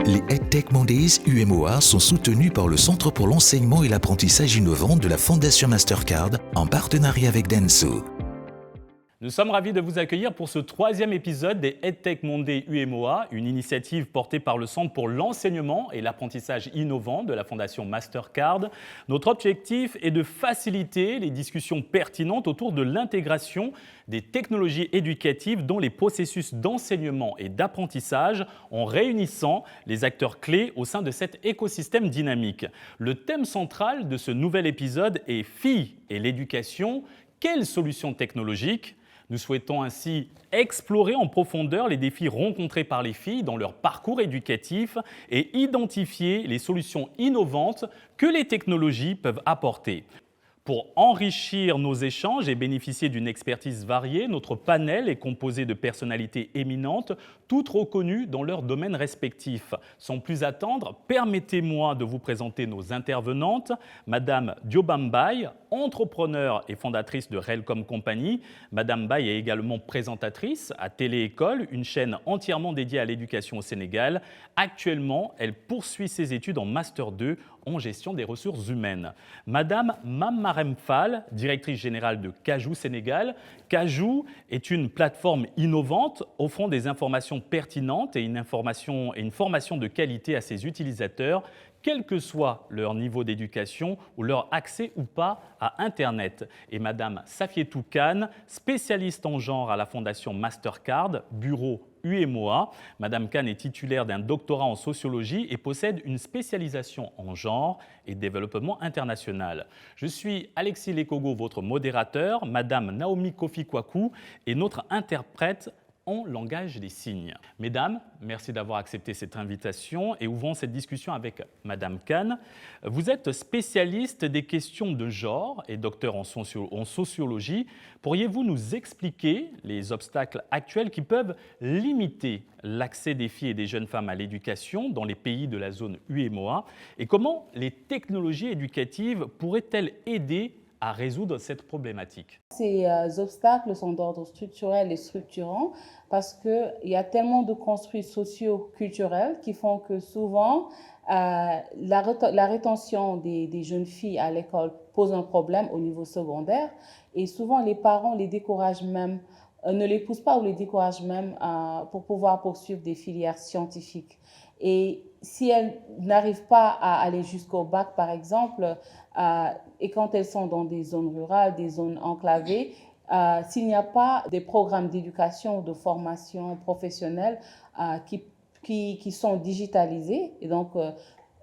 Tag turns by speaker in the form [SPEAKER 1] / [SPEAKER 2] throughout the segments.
[SPEAKER 1] Les EdTech Mondays UMOA sont soutenus par le Centre pour l'enseignement et l'apprentissage innovant de la Fondation Mastercard en partenariat avec Denso.
[SPEAKER 2] Nous sommes ravis de vous accueillir pour ce 3e épisode des EdTech Mondays UMOA, une initiative portée par le Centre pour l'enseignement et l'apprentissage innovant de la Fondation Mastercard. Notre objectif est de faciliter les discussions pertinentes autour de l'intégration des technologies éducatives dans les processus d'enseignement et d'apprentissage en réunissant les acteurs clés au sein de cet écosystème dynamique. Le thème central de ce nouvel épisode est « Filles et l'éducation, quelles solutions technologiques ?» Nous souhaitons ainsi explorer en profondeur les défis rencontrés par les filles dans leur parcours éducatif et identifier les solutions innovantes que les technologies peuvent apporter. Pour enrichir nos échanges et bénéficier d'une expertise variée, notre panel est composé de personnalités éminentes, toutes reconnues dans leur domaine respectif. Sans plus attendre, permettez-moi de vous présenter nos intervenantes. Madame Diobam Baye, entrepreneure et fondatrice de Relcom Company. Madame Baye est également présentatrice à Télé-École, une chaîne entièrement dédiée à l'éducation au Sénégal. Actuellement, elle poursuit ses études en Master 2 en gestion des ressources humaines. Madame Mame Marème Fall, directrice générale de Kajoo Sénégal. Kajoo est une plateforme innovante offrant des informations pertinentes et une formation de qualité à ses utilisateurs, quel que soit leur niveau d'éducation ou leur accès ou pas à Internet. Et Madame Safietou Khan, spécialiste en genre à la Fondation Mastercard, bureau UMOA. Madame Khan est titulaire d'un doctorat en sociologie et possède une spécialisation en genre et développement international. Je suis Alexis Lekogo, votre modérateur. Madame Naomi Kofi Kwaku est notre interprète en langage des signes. Mesdames, merci d'avoir accepté cette invitation et ouvrons cette discussion avec Madame Khan. Vous êtes spécialiste des questions de genre et docteur en sociologie. Pourriez-vous nous expliquer les obstacles actuels qui peuvent limiter l'accès des filles et des jeunes femmes à l'éducation dans les pays de la zone UMOA et comment les technologies éducatives pourraient-elles aider à résoudre cette problématique?
[SPEAKER 3] Ces obstacles sont d'ordre structurel et structurant parce qu'il y a tellement de construits socio-culturels qui font que souvent la rétention des jeunes filles à l'école pose un problème au niveau secondaire et souvent les parents les découragent même, ne les poussent pas ou les découragent même pour pouvoir poursuivre des filières scientifiques. Et si elles n'arrivent pas à aller jusqu'au bac, par exemple, et quand elles sont dans des zones rurales, des zones enclavées, s'il n'y a pas des programmes d'éducation ou de formation professionnelle qui sont digitalisés, et donc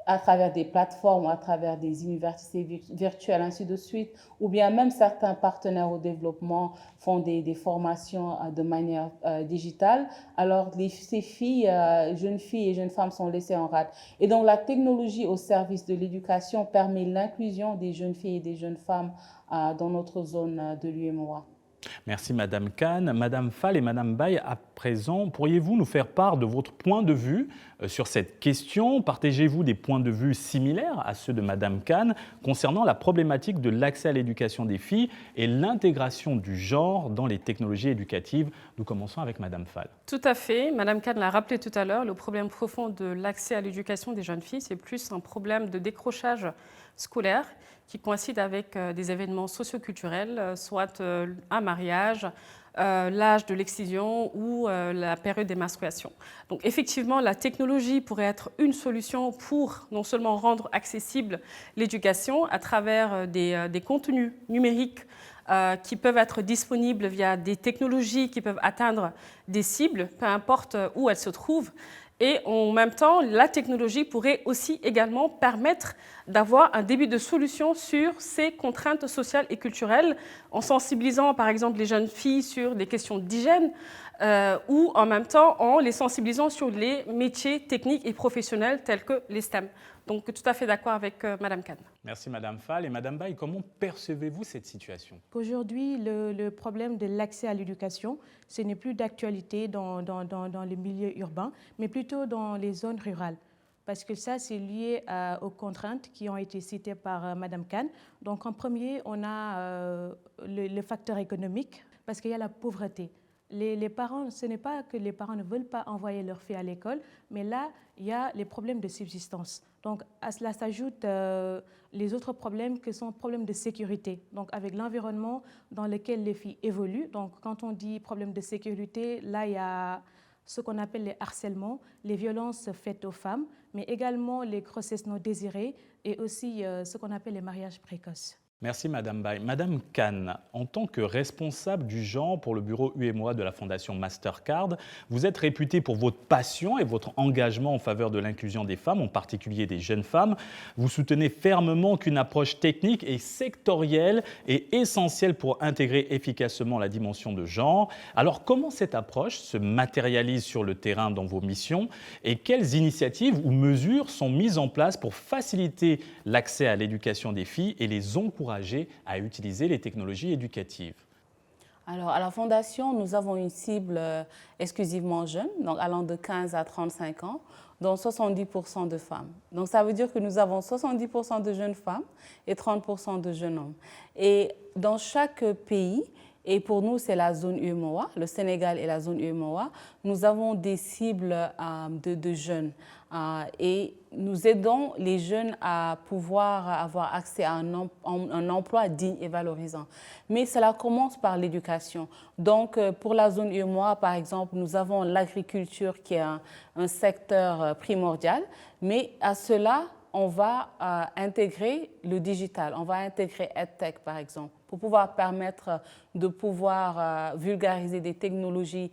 [SPEAKER 3] à travers des plateformes, à travers des universités virtuelles, ainsi de suite, ou bien même certains partenaires au développement font des formations de manière digitale, alors ces filles, jeunes filles et jeunes femmes sont laissées en rade. Et donc la technologie au service de l'éducation permet l'inclusion des jeunes filles et des jeunes femmes dans notre zone de l'UMOA.
[SPEAKER 2] Merci Madame Khan. Madame Fall et Madame Baye, à présent, pourriez-vous nous faire part de votre point de vue sur cette question? Partagez-vous des points de vue similaires à ceux de Madame Khan concernant la problématique de l'accès à l'éducation des filles et l'intégration du genre dans les technologies éducatives? Nous commençons avec Madame Fall.
[SPEAKER 4] Tout à fait. Madame Khan l'a rappelé tout à l'heure, le problème profond de l'accès à l'éducation des jeunes filles, c'est plus un problème de décrochage scolaire qui coïncide avec des événements socioculturels, soit un mariage, l'âge de l'excision ou la période des menstruations. Donc effectivement, la technologie pourrait être une solution pour non seulement rendre accessible l'éducation à travers des contenus numériques qui peuvent être disponibles via des technologies qui peuvent atteindre des cibles, peu importe où elles se trouvent. Et en même temps, la technologie pourrait aussi également permettre d'avoir un début de solution sur ces contraintes sociales et culturelles, en sensibilisant par exemple les jeunes filles sur des questions d'hygiène ou en même temps en les sensibilisant sur les métiers techniques et professionnels tels que les STEM. Donc tout à fait d'accord avec Madame Khan.
[SPEAKER 2] Merci Madame Fall. Et Madame Baye, comment percevez-vous cette situation?
[SPEAKER 5] Aujourd'hui, le problème de l'accès à l'éducation, ce n'est plus d'actualité dans les milieux urbains, mais plutôt dans les zones rurales. Parce que ça, c'est lié aux contraintes qui ont été citées par Madame Khan. Donc en premier, on a le facteur économique, parce qu'il y a la pauvreté. les parents, ce n'est pas que les parents ne veulent pas envoyer leurs filles à l'école, mais là, il y a les problèmes de subsistance. Donc, à cela s'ajoutent les autres problèmes qui sont problèmes de sécurité. Donc, avec l'environnement dans lequel les filles évoluent. Donc, quand on dit problème de sécurité, là, il y a ce qu'on appelle les harcèlements, les violences faites aux femmes, mais également les grossesses non désirées et aussi ce qu'on appelle les mariages précoces.
[SPEAKER 2] Merci Madame Baye. Madame Khan, en tant que responsable du genre pour le bureau UMOA de la Fondation Mastercard, vous êtes réputée pour votre passion et votre engagement en faveur de l'inclusion des femmes, en particulier des jeunes femmes. Vous soutenez fermement qu'une approche technique et sectorielle est essentielle pour intégrer efficacement la dimension de genre. Alors comment cette approche se matérialise sur le terrain dans vos missions et quelles initiatives ou mesures sont mises en place pour faciliter l'accès à l'éducation des filles et les encourager à utiliser les technologies éducatives?
[SPEAKER 3] Alors, à la Fondation, nous avons une cible exclusivement jeune, donc allant de 15 à 35 ans, dont 70% de femmes. Donc, ça veut dire que nous avons 70% de jeunes femmes et 30% de jeunes hommes. Et dans chaque pays, et pour nous, c'est la zone UMOA, le Sénégal et la zone UMOA, nous avons des cibles de jeunes. Et nous aidons les jeunes à pouvoir avoir accès à un emploi digne et valorisant. Mais cela commence par l'éducation. Donc, pour la zone UMOA, par exemple, nous avons l'agriculture qui est un secteur primordial, mais à cela, on va intégrer le digital, on va intégrer EdTech, par exemple, pour pouvoir permettre de pouvoir vulgariser des technologies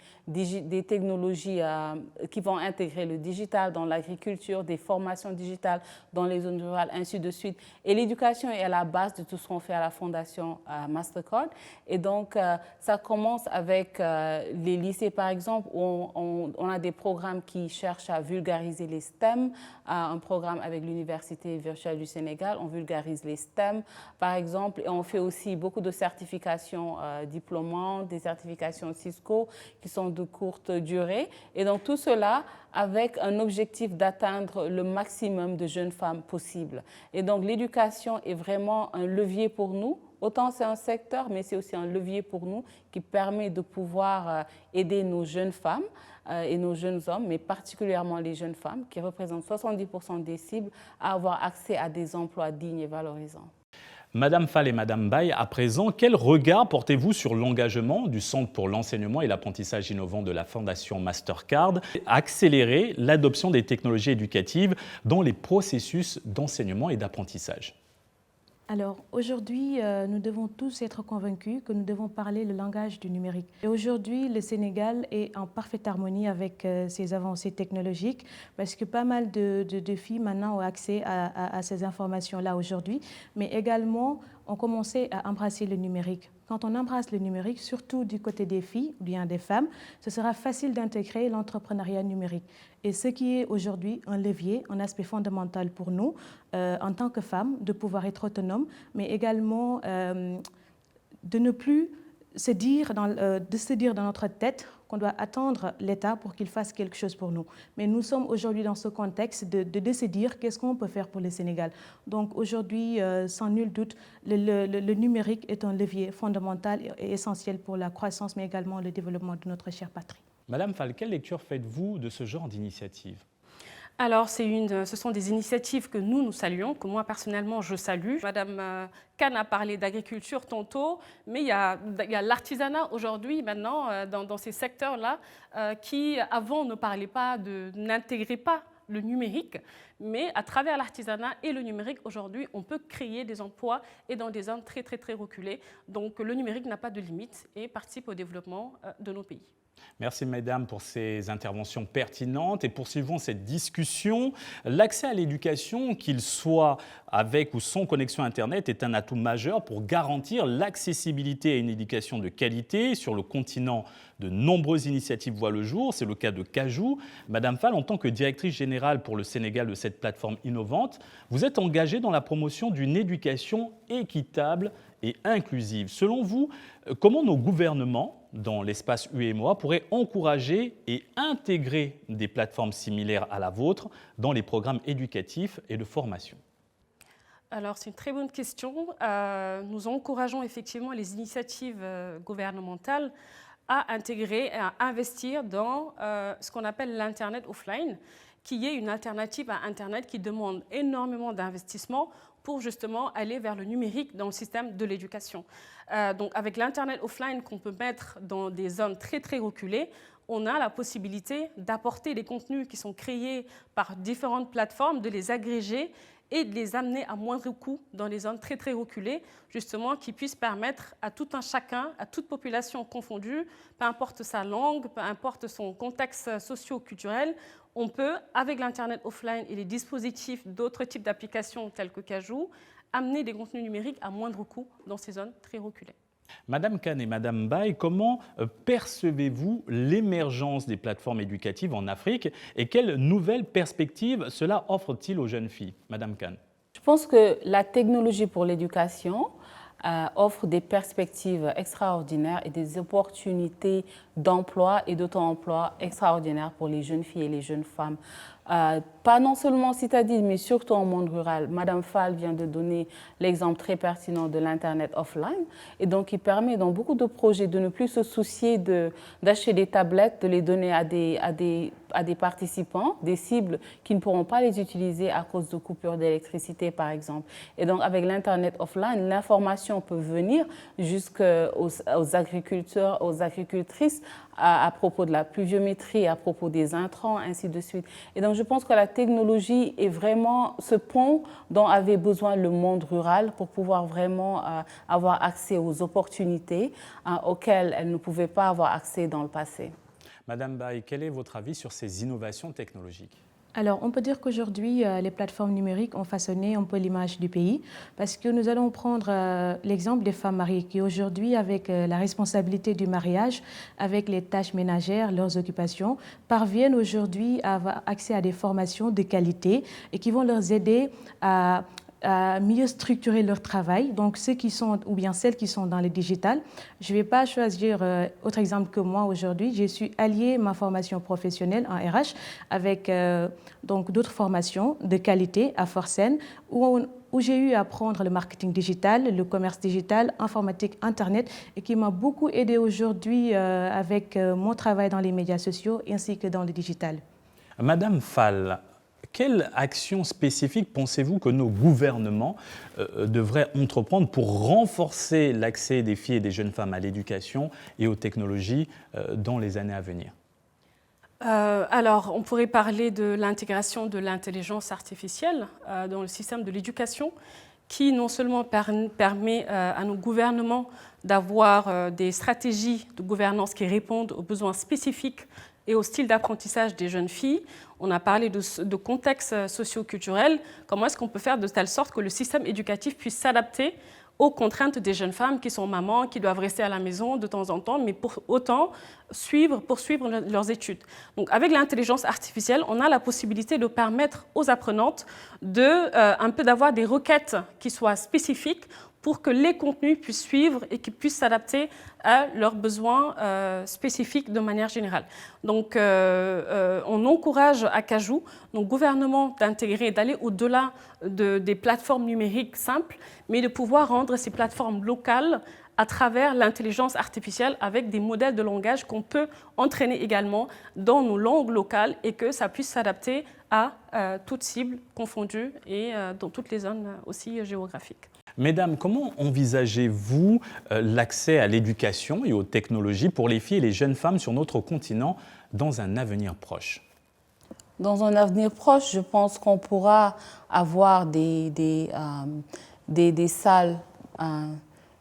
[SPEAKER 3] qui vont intégrer le digital dans l'agriculture, des formations digitales dans les zones rurales, ainsi de suite. Et l'éducation est à la base de tout ce qu'on fait à la Fondation Mastercard. Et donc, ça commence avec les lycées, par exemple, où on a des programmes qui cherchent à vulgariser les STEM, un programme avec l'Université virtuelle du Sénégal, on vulgarise les STEM, par exemple, et on fait aussi beaucoup de certifications diplômantes, des certifications Cisco qui sont de courte durée. Et donc tout cela avec un objectif d'atteindre le maximum de jeunes femmes possible. Et donc l'éducation est vraiment un levier pour nous. Autant c'est un secteur, mais c'est aussi un levier pour nous qui permet de pouvoir aider nos jeunes femmes et nos jeunes hommes, mais particulièrement les jeunes femmes, qui représentent 70% des cibles, à avoir accès à des emplois dignes et valorisants.
[SPEAKER 2] Madame Fall et Madame Baye, à présent, quel regard portez-vous sur l'engagement du Centre pour l'enseignement et l'apprentissage innovant de la Fondation Mastercard à accélérer l'adoption des technologies éducatives dans les processus d'enseignement et d'apprentissage?
[SPEAKER 5] Alors aujourd'hui, nous devons tous être convaincus que nous devons parler le langage du numérique. Et aujourd'hui, le Sénégal est en parfaite harmonie avec ces avancées technologiques parce que pas mal de filles maintenant ont accès à ces informations-là aujourd'hui, mais également ont commencé à embrasser le numérique. Quand on embrasse le numérique, surtout du côté des filles ou bien des femmes, ce sera facile d'intégrer l'entrepreneuriat numérique. Et ce qui est aujourd'hui un levier, un aspect fondamental pour nous, en tant que femmes, de pouvoir être autonomes, mais également de ne plus se dire dans notre tête qu'on doit attendre l'État pour qu'il fasse quelque chose pour nous. Mais nous sommes aujourd'hui dans ce contexte de se dire qu'est-ce qu'on peut faire pour le Sénégal. Donc aujourd'hui, sans nul doute, le numérique est un levier fondamental et essentiel pour la croissance, mais également le développement de notre chère patrie.
[SPEAKER 2] Madame Fall, quelle lecture faites-vous de ce genre d'initiative?
[SPEAKER 4] Alors, ce sont des initiatives que nous saluons, que moi personnellement je salue. Madame Khan a parlé d'agriculture tantôt, mais il y a l'artisanat aujourd'hui, maintenant, dans ces secteurs-là, qui avant ne parlaient pas, n'intégraient pas le numérique, mais à travers l'artisanat et le numérique, aujourd'hui, on peut créer des emplois et dans des zones très, très, très reculées. Donc, le numérique n'a pas de limite et participe au développement de nos pays.
[SPEAKER 2] Merci mesdames pour ces interventions pertinentes et poursuivons cette discussion. L'accès à l'éducation, qu'il soit avec ou sans connexion Internet, est un atout majeur pour garantir l'accessibilité à une éducation de qualité. Sur le continent, de nombreuses initiatives voient le jour. C'est le cas de Kajou. Madame Fall, en tant que directrice générale pour le Sénégal de cette plateforme innovante, vous êtes engagée dans la promotion d'une éducation équitable et inclusive. Selon vous, comment nos gouvernements, dans l'espace UMOA, pourraient encourager et intégrer des plateformes similaires à la vôtre dans les programmes éducatifs et de formation?
[SPEAKER 4] Alors, c'est une très bonne question. Nous encourageons effectivement les initiatives gouvernementales à intégrer et à investir dans ce qu'on appelle l'Internet offline, qui est une alternative à Internet qui demande énormément d'investissement pour justement aller vers le numérique dans le système de l'éducation. Donc avec l'Internet offline qu'on peut mettre dans des zones très très reculées, on a la possibilité d'apporter des contenus qui sont créés par différentes plateformes, de les agréger et de les amener à moindre coût dans les zones très très reculées, justement qui puissent permettre à tout un chacun, à toute population confondue, peu importe sa langue, peu importe son contexte socio-culturel, on peut, avec l'Internet offline et les dispositifs d'autres types d'applications telles que Kajoo, amener des contenus numériques à moindre coût dans ces zones très reculées.
[SPEAKER 2] Madame Kane et Madame Baye, comment percevez-vous l'émergence des plateformes éducatives en Afrique et quelles nouvelles perspectives cela offre-t-il aux jeunes filles? Madame Kane.
[SPEAKER 3] Je pense que la technologie pour l'éducation offre des perspectives extraordinaires et des opportunités d'emploi et d'auto-emploi extraordinaires pour les jeunes filles et les jeunes femmes. Pas non seulement citadines, mais surtout en monde rural. Madame Fall vient de donner l'exemple très pertinent de l'Internet offline. Et donc, il permet dans beaucoup de projets de ne plus se soucier d'acheter des tablettes, de les donner à des participants, des cibles qui ne pourront pas les utiliser à cause de coupures d'électricité, par exemple. Et donc, avec l'Internet offline, l'information peut venir jusqu'aux agriculteurs, aux agricultrices, à propos de la pluviométrie, à propos des intrants, ainsi de suite. Et donc, je pense que la technologie est vraiment ce pont dont avait besoin le monde rural pour pouvoir vraiment avoir accès aux opportunités auxquelles elle ne pouvait pas avoir accès dans le passé.
[SPEAKER 2] Madame Baye, quel est votre avis sur ces innovations technologiques?
[SPEAKER 5] Alors, on peut dire qu'aujourd'hui, les plateformes numériques ont façonné un peu l'image du pays parce que nous allons prendre l'exemple des femmes mariées qui aujourd'hui, avec la responsabilité du mariage, avec les tâches ménagères, leurs occupations, parviennent aujourd'hui à avoir accès à des formations de qualité et qui vont leur aider à mieux structurer leur travail. Donc, ceux qui sont, ou bien celles qui sont dans le digital, je ne vais pas choisir autre exemple que moi aujourd'hui. Je suis alliée ma formation professionnelle en RH avec donc d'autres formations de qualité à Forsen où j'ai eu à apprendre le marketing digital, le commerce digital, informatique, Internet et qui m'a beaucoup aidé aujourd'hui avec mon travail dans les médias sociaux ainsi que dans le digital.
[SPEAKER 2] Madame Fall, quelle action spécifique pensez-vous que nos gouvernements devraient entreprendre pour renforcer l'accès des filles et des jeunes femmes à l'éducation et aux technologies dans les années à venir?
[SPEAKER 4] Alors, on pourrait parler de l'intégration de l'intelligence artificielle dans le système de l'éducation, qui non seulement permet à nos gouvernements d'avoir des stratégies de gouvernance qui répondent aux besoins spécifiques et au style d'apprentissage des jeunes filles. On a parlé de contexte socio-culturel. Comment est-ce qu'on peut faire de telle sorte que le système éducatif puisse s'adapter aux contraintes des jeunes femmes qui sont mamans, qui doivent rester à la maison de temps en temps, mais pour autant poursuivre leurs études. Donc avec l'intelligence artificielle, on a la possibilité de permettre aux apprenantes d'avoir des requêtes qui soient spécifiques pour que les contenus puissent suivre et qu'ils puissent s'adapter à leurs besoins spécifiques de manière générale. Donc, on encourage à Kajoo, nos gouvernements, d'intégrer, d'aller au-delà des plateformes numériques simples, mais de pouvoir rendre ces plateformes locales à travers l'intelligence artificielle avec des modèles de langage qu'on peut entraîner également dans nos langues locales et que ça puisse s'adapter à toute cible confondue et dans toutes les zones aussi géographiques.
[SPEAKER 2] Mesdames, comment envisagez-vous l'accès à l'éducation et aux technologies pour les filles et les jeunes femmes sur notre continent dans un avenir proche?
[SPEAKER 3] Dans un avenir proche, je pense qu'on pourra avoir des salles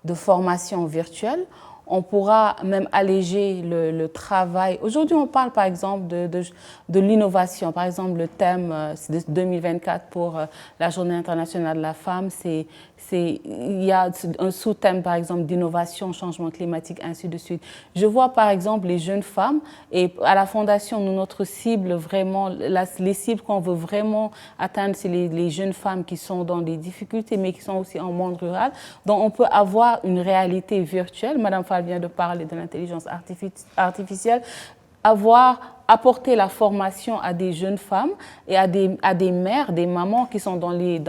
[SPEAKER 3] de formation virtuelle. On pourra même alléger le travail. Aujourd'hui, on parle par exemple de l'innovation. Par exemple, le thème de 2024 pour la Journée internationale de la femme, il y a un sous-thème par exemple d'innovation, changement climatique, ainsi de suite. Je vois par exemple les jeunes femmes et à la Fondation, notre cible vraiment, les cibles qu'on veut vraiment atteindre, c'est les jeunes femmes qui sont dans des difficultés mais qui sont aussi en monde rural. Donc on peut avoir une réalité virtuelle. Madame Fall vient de parler de l'intelligence artificielle. Avoir apporter la formation à des jeunes femmes et à des mères, des mamans qui sont dans les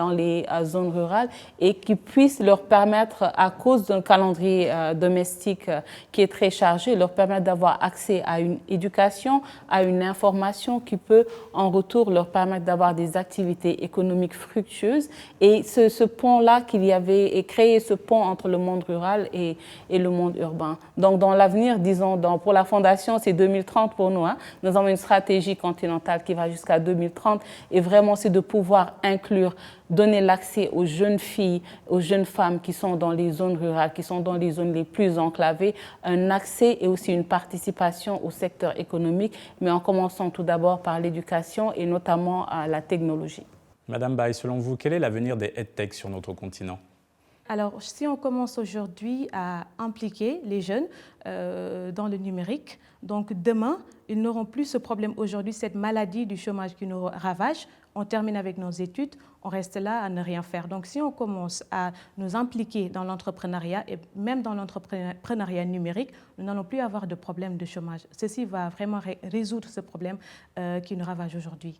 [SPEAKER 3] zones rurales et qui puissent leur permettre, à cause d'un calendrier domestique qui est très chargé, leur permettre d'avoir accès à une éducation, à une information qui peut en retour leur permettre d'avoir des activités économiques fructueuses. Et ce pont-là qu'il y avait, et créer ce pont entre le monde rural et le monde urbain. Donc dans l'avenir, disons, pour la Fondation, c'est 2030 pour nous. Hein. Nous avons une stratégie continentale qui va jusqu'à 2030 et vraiment c'est de pouvoir inclure, donner l'accès aux jeunes filles, aux jeunes femmes qui sont dans les zones rurales, qui sont dans les zones les plus enclavées, un accès et aussi une participation au secteur économique, mais en commençant tout d'abord par l'éducation et notamment à la technologie.
[SPEAKER 2] Madame Baye, selon vous, quel est l'avenir des EdTech sur notre continent?
[SPEAKER 5] Alors, si on commence aujourd'hui à impliquer les jeunes dans le numérique, donc demain, ils n'auront plus ce problème aujourd'hui, cette maladie du chômage qui nous ravage. On termine avec nos études, on reste là à ne rien faire. Donc, si on commence à nous impliquer dans l'entrepreneuriat et même dans l'entrepreneuriat numérique, nous n'allons plus avoir de problème de chômage. Ceci va vraiment résoudre ce problème qui nous ravage aujourd'hui.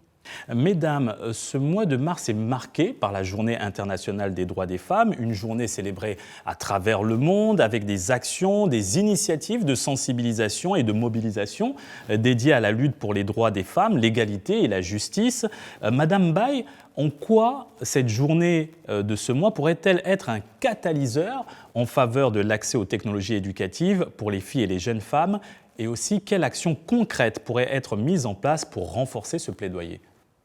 [SPEAKER 2] Mesdames, ce mois de mars est marqué par la Journée internationale des droits des femmes, une journée célébrée à travers le monde avec des actions, des initiatives de sensibilisation et de mobilisation dédiées à la lutte pour les droits des femmes, l'égalité et la justice. Madame Baye, en quoi cette journée de ce mois pourrait-elle être un catalyseur en faveur de l'accès aux technologies éducatives pour les filles et les jeunes femmes? Et aussi, quelles actions concrètes pourraient être mises en place pour renforcer ce plaidoyer?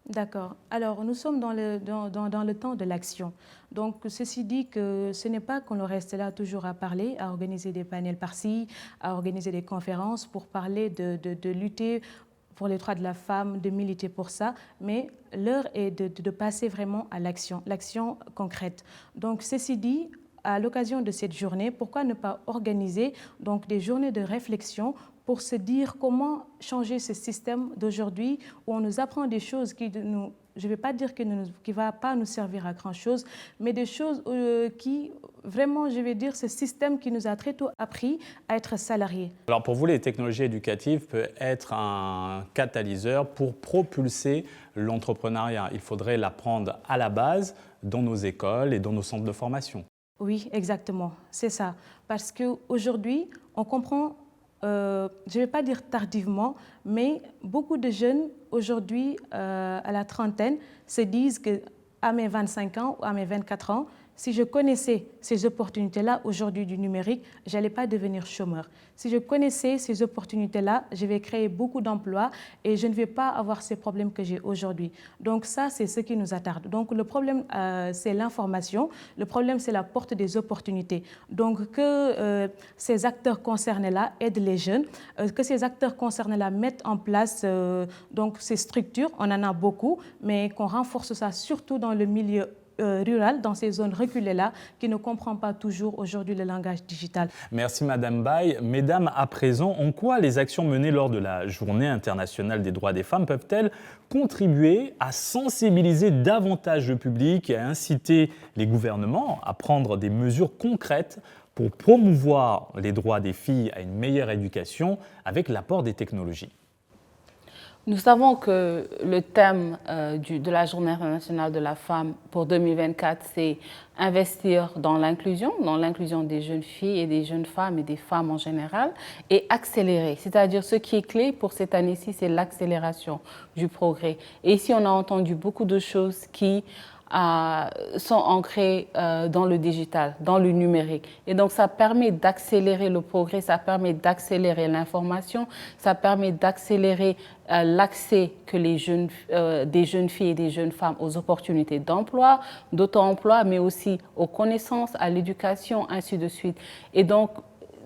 [SPEAKER 5] D'accord. Alors, nous sommes dans le temps de l'action. Donc, ceci dit que ce n'est pas qu'on reste là toujours à parler, à organiser des panels par-ci, à organiser des conférences pour parler de lutter pour les droits de la femme, de militer pour ça, mais l'heure est de passer vraiment à l'action concrète. Donc, ceci dit, à l'occasion de cette journée, pourquoi ne pas organiser donc des journées de réflexion pour se dire comment changer ce système d'aujourd'hui où on nous apprend des choses qui nous, je ne vais pas dire qui ne va pas nous servir à grand-chose, mais des choses qui, vraiment, je vais dire, ce système qui nous a très tôt appris à être salariés.
[SPEAKER 2] Alors pour vous, les technologies éducatives peuvent être un catalyseur pour propulser l'entrepreneuriat. Il faudrait l'apprendre à la base dans nos écoles et dans nos centres de formation.
[SPEAKER 5] Oui, exactement, c'est ça. Parce qu'aujourd'hui, on comprend, je ne vais pas dire tardivement, mais beaucoup de jeunes aujourd'hui, à la trentaine, se disent qu'à mes 25 ans ou à mes 24 ans, si je connaissais ces opportunités-là aujourd'hui du numérique, je n'allais pas devenir chômeur. Si je connaissais ces opportunités-là, je vais créer beaucoup d'emplois et je ne vais pas avoir ces problèmes que j'ai aujourd'hui. Donc ça, c'est ce qui nous attarde. Donc le problème, c'est l'information. Le problème, c'est la porte des opportunités. Donc que ces acteurs concernés-là aident les jeunes, que ces acteurs concernés-là mettent en place donc ces structures, on en a beaucoup, mais qu'on renforce ça surtout dans le milieu rural, dans ces zones reculées-là, qui ne comprend pas toujours aujourd'hui le langage digital.
[SPEAKER 2] Merci Madame Baye. Mesdames, à présent, en quoi les actions menées lors de la Journée internationale des droits des femmes peuvent-elles contribuer à sensibiliser davantage le public et à inciter les gouvernements à prendre des mesures concrètes pour promouvoir les droits des filles à une meilleure éducation avec l'apport des technologies?
[SPEAKER 3] Nous savons que le thème de la Journée internationale de la femme pour 2024, c'est investir dans l'inclusion des jeunes filles et des jeunes femmes et des femmes en général, et accélérer. C'est-à-dire ce qui est clé pour cette année-ci, c'est l'accélération du progrès. Et ici, on a entendu beaucoup de choses qui sont ancrées dans le digital, dans le numérique. Et donc, ça permet d'accélérer le progrès, ça permet d'accélérer l'information, ça permet d'accélérer l'accès que des jeunes filles et des jeunes femmes aux opportunités d'emploi, d'auto-emploi, mais aussi aux connaissances, à l'éducation, ainsi de suite. Et donc,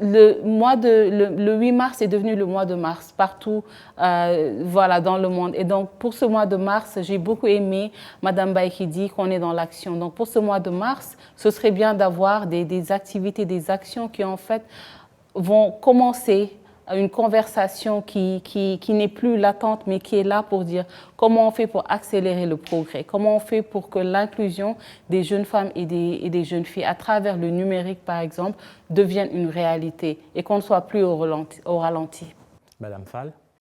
[SPEAKER 3] le 8 mars est devenu le mois de mars partout voilà, dans le monde. Et donc, pour ce mois de mars, j'ai beaucoup aimé Madame Baye qui dit qu'on est dans l'action. Donc, pour ce mois de mars, ce serait bien d'avoir des activités, des actions qui, en fait, vont commencer une conversation qui n'est plus latente, mais qui est là pour dire comment on fait pour accélérer le progrès, comment on fait pour que l'inclusion des jeunes femmes et des jeunes filles à travers le numérique, par exemple, devienne une réalité et qu'on ne soit plus au ralenti.
[SPEAKER 2] Madame Fall.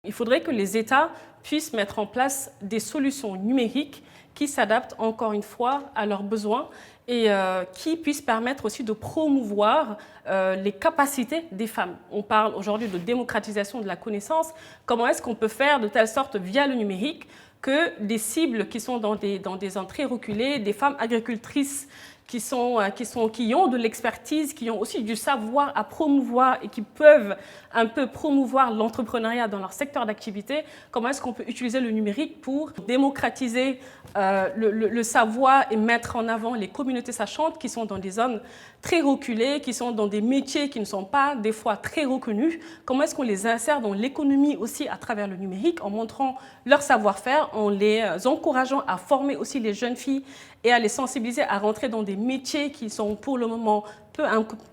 [SPEAKER 4] Il faudrait que les États puissent mettre en place des solutions numériques qui s'adaptent encore une fois à leurs besoins et qui puissent permettre aussi de promouvoir les capacités des femmes. On parle aujourd'hui de démocratisation de la connaissance. Comment est-ce qu'on peut faire de telle sorte via le numérique que des cibles qui sont dans des entrées reculées, des femmes agricultrices qui ont de l'expertise, qui ont aussi du savoir à promouvoir et qui peuvent un peu promouvoir l'entrepreneuriat dans leur secteur d'activité, comment est-ce qu'on peut utiliser le numérique pour démocratiser le savoir et mettre en avant les communautés sachantes qui sont dans des zones très reculées, qui sont dans des métiers qui ne sont pas des fois très reconnus. Comment est-ce qu'on les insère dans l'économie aussi à travers le numérique en montrant leur savoir-faire, en les encourageant à former aussi les jeunes filles et à les sensibiliser à rentrer dans des métiers qui sont pour le moment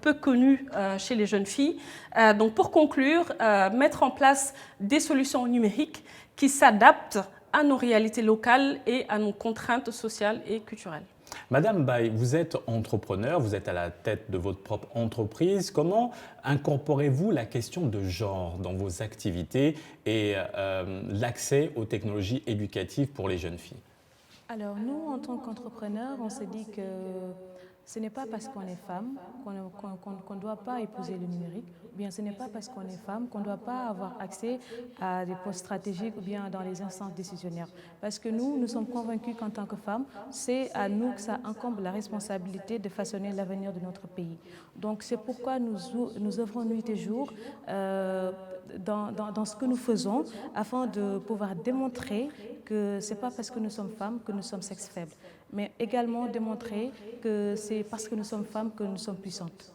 [SPEAKER 4] peu connus chez les jeunes filles. Donc pour conclure, mettre en place des solutions numériques qui s'adaptent à nos réalités locales et à nos contraintes sociales et culturelles.
[SPEAKER 2] Madame Baye, vous êtes entrepreneur, vous êtes à la tête de votre propre entreprise. Comment incorporez-vous la question de genre dans vos activités et l'accès aux technologies éducatives pour les jeunes filles?
[SPEAKER 5] Alors nous, en tant qu'entrepreneurs, on se dit que ce n'est pas parce qu'on est femme qu'on ne doit pas épouser le numérique, ou bien ce n'est pas parce qu'on est femme qu'on ne doit pas avoir accès à des postes stratégiques ou bien dans les instances décisionnaires. Parce que nous sommes convaincus qu'en tant que femmes, c'est à nous que ça incombe la responsabilité de façonner l'avenir de notre pays. Donc c'est pourquoi nous œuvrons nuit et jour dans ce que nous faisons afin de pouvoir démontrer que ce n'est pas parce que nous sommes femmes que nous sommes sexe faibles, mais également démontrer que c'est parce que nous sommes femmes que nous sommes puissantes.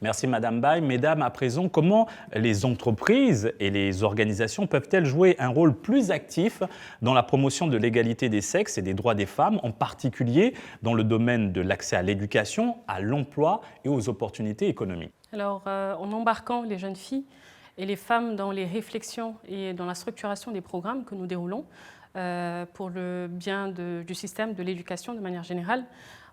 [SPEAKER 2] Merci Madame Baye. Mesdames, à présent, comment les entreprises et les organisations peuvent-elles jouer un rôle plus actif dans la promotion de l'égalité des sexes et des droits des femmes, en particulier dans le domaine de l'accès à l'éducation, à l'emploi et aux opportunités économiques?
[SPEAKER 4] Alors, en embarquant les jeunes filles et les femmes dans les réflexions et dans la structuration des programmes que nous déroulons pour le bien du système de l'éducation de manière générale,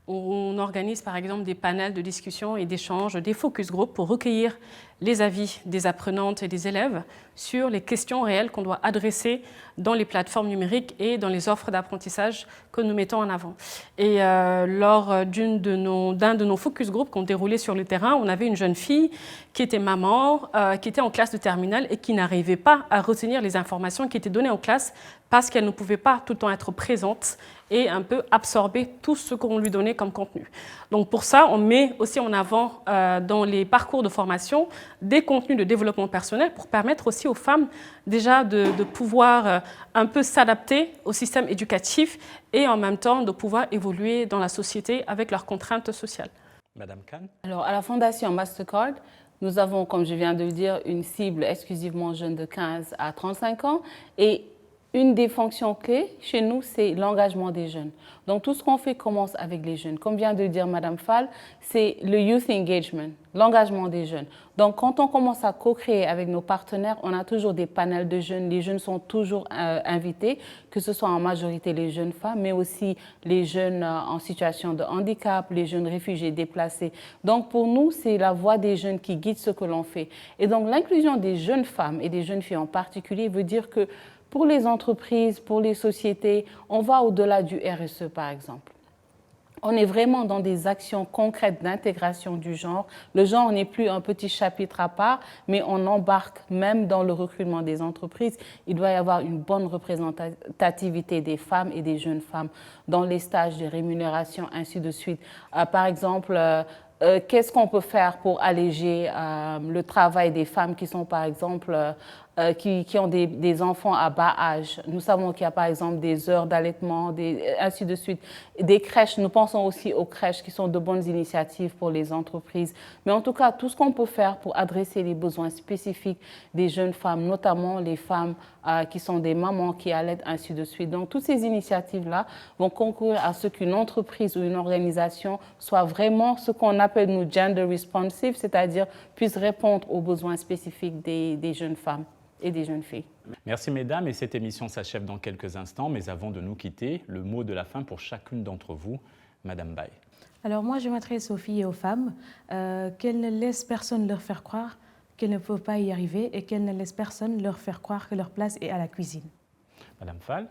[SPEAKER 4] on organise par exemple des panels de discussion et d'échange, des focus group pour recueillir les avis des apprenantes et des élèves sur les questions réelles qu'on doit adresser dans les plateformes numériques et dans les offres d'apprentissage que nous mettons en avant. Et lors d'un de nos focus group qu'on déroulait sur le terrain, on avait une jeune fille qui était maman, qui était en classe de terminale et qui n'arrivait pas à retenir les informations qui étaient données en classe parce qu'elle ne pouvait pas tout le temps être présente et un peu absorber tout ce qu'on lui donnait comme contenu. Donc pour ça, on met aussi en avant dans les parcours de formation des contenus de développement personnel pour permettre aussi aux femmes déjà de pouvoir un peu s'adapter au système éducatif et en même temps de pouvoir évoluer dans la société avec leurs contraintes sociales.
[SPEAKER 2] Madame Khan?
[SPEAKER 3] Alors, à la Fondation Mastercard, nous avons, comme je viens de le dire, une cible exclusivement jeunes de 15 à 35 ans et une des fonctions clés chez nous, c'est l'engagement des jeunes. Donc, tout ce qu'on fait commence avec les jeunes. Comme vient de le dire Madame Fall, c'est le youth engagement, l'engagement des jeunes. Donc, quand on commence à co-créer avec nos partenaires, on a toujours des panels de jeunes. Les jeunes sont toujours invités, que ce soit en majorité les jeunes femmes, mais aussi les jeunes en situation de handicap, les jeunes réfugiés déplacés. Donc, pour nous, c'est la voix des jeunes qui guide ce que l'on fait. Et donc, l'inclusion des jeunes femmes et des jeunes filles en particulier veut dire que pour les entreprises, pour les sociétés, on va au-delà du RSE, par exemple. On est vraiment dans des actions concrètes d'intégration du genre. Le genre n'est plus un petit chapitre à part, mais on embarque même dans le recrutement des entreprises. Il doit y avoir une bonne représentativité des femmes et des jeunes femmes dans les stages de rémunération, ainsi de suite. Par exemple, qu'est-ce qu'on peut faire pour alléger le travail des femmes qui sont, par exemple, qui ont des enfants à bas âge. Nous savons qu'il y a par exemple des heures d'allaitement, ainsi de suite. Des crèches, nous pensons aussi aux crèches qui sont de bonnes initiatives pour les entreprises. Mais en tout cas, tout ce qu'on peut faire pour adresser les besoins spécifiques des jeunes femmes, notamment les femmes qui sont des mamans qui allaitent, ainsi de suite. Donc toutes ces initiatives-là vont concourir à ce qu'une entreprise ou une organisation soit vraiment ce qu'on appelle nous gender responsive, c'est-à-dire puisse répondre aux besoins spécifiques des jeunes femmes et des jeunes filles.
[SPEAKER 2] Merci mesdames, et cette émission s'achève dans quelques instants, mais avant de nous quitter, le mot de la fin pour chacune d'entre vous, Madame Baye.
[SPEAKER 5] Alors moi, je m'adresse aux filles et aux femmes qu'elles ne laissent personne leur faire croire qu'elles ne peuvent pas y arriver et qu'elles ne laissent personne leur faire croire que leur place est à la cuisine.
[SPEAKER 2] Madame Fall?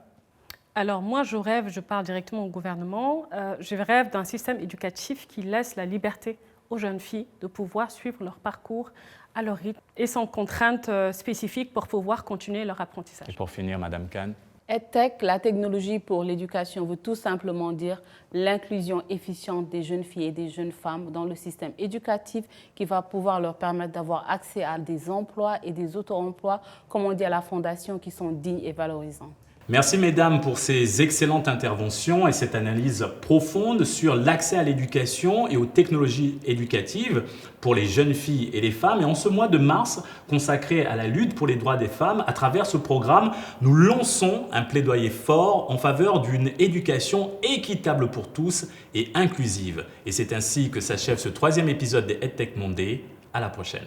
[SPEAKER 4] Alors moi, je parle directement au gouvernement, je rêve d'un système éducatif qui laisse la liberté aux jeunes filles de pouvoir suivre leur parcours à leur rythme et sans contraintes spécifiques pour pouvoir continuer leur apprentissage.
[SPEAKER 2] Et pour finir, Madame Khan?
[SPEAKER 3] EdTech, la technologie pour l'éducation, veut tout simplement dire l'inclusion efficiente des jeunes filles et des jeunes femmes dans le système éducatif qui va pouvoir leur permettre d'avoir accès à des emplois et des auto-emplois, comme on dit à la Fondation, qui sont dignes et valorisants.
[SPEAKER 2] Merci mesdames pour ces excellentes interventions et cette analyse profonde sur l'accès à l'éducation et aux technologies éducatives pour les jeunes filles et les femmes. Et en ce mois de mars consacré à la lutte pour les droits des femmes, à travers ce programme, nous lançons un plaidoyer fort en faveur d'une éducation équitable pour tous et inclusive. Et c'est ainsi que s'achève ce 3e épisode des EdTech Monday. À la prochaine.